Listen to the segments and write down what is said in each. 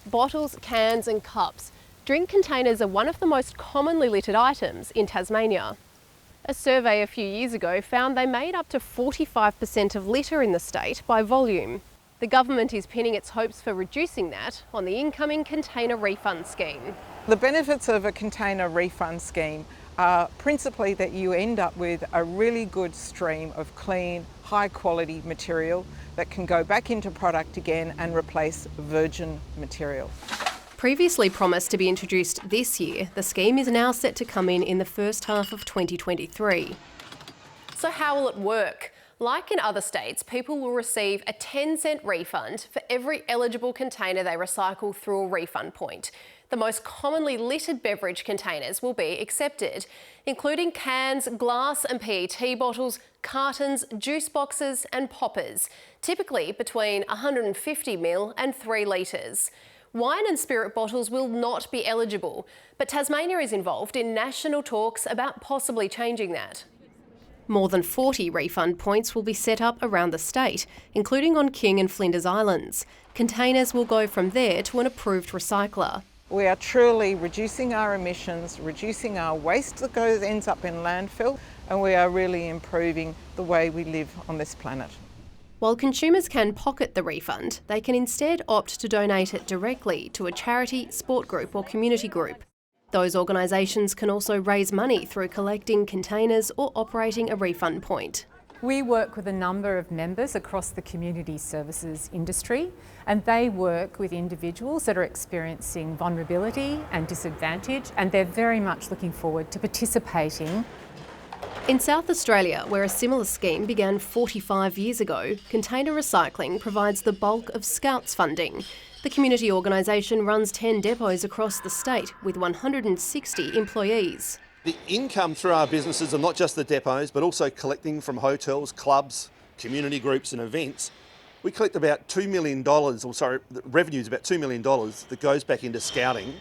bottles, cans and cups. Drink containers are one of the most commonly littered items in Tasmania. A survey a few years ago found they made up to 45% of litter in the state by volume. The government is pinning its hopes for reducing that on the incoming container refund scheme. The benefits of a container refund scheme are principally that you end up with a really good stream of clean, high quality material that can go back into product again and replace virgin material. Previously promised to be introduced this year, the scheme is now set to come in the first half of 2023. So how will it work? Like in other states, people will receive a 10-cent refund for every eligible container they recycle through a refund point. The most commonly littered beverage containers will be accepted, including cans, glass and PET bottles, cartons, juice boxes and poppers, typically between 150ml and 3 litres. Wine and spirit bottles will not be eligible, but Tasmania is involved in national talks about possibly changing that. More than 40 refund points will be set up around the state, including on King and Flinders Islands. Containers will go from there to an approved recycler. We are truly reducing our emissions, reducing our waste that ends up in landfill, and we are really improving the way we live on this planet. While consumers can pocket the refund, they can instead opt to donate it directly to a charity, sport group or community group. Those organisations can also raise money through collecting containers or operating a refund point. We work with a number of members across the community services industry, and they work with individuals that are experiencing vulnerability and disadvantage, and they're very much looking forward to participating. In South Australia, where a similar scheme began 45 years ago, container recycling provides the bulk of Scouts funding. The community organisation runs 10 depots across the state with 160 employees. The income through our businesses are not just the depots, but also collecting from hotels, clubs, community groups and events. We collect about $2 million, the revenue is about $2 million that goes back into scouting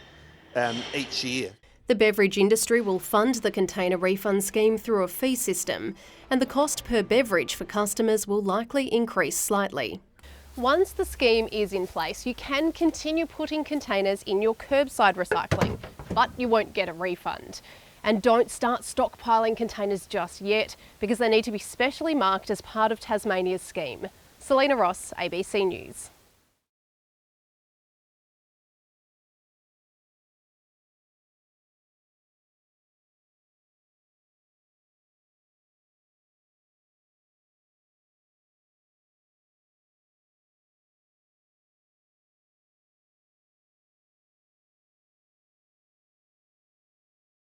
each year. The beverage industry will fund the container refund scheme through a fee system, and the cost per beverage for customers will likely increase slightly. Once the scheme is in place, you can continue putting containers in your curbside recycling, but you won't get a refund. And don't start stockpiling containers just yet, because they need to be specially marked as part of Tasmania's scheme. Selena Ross, ABC News.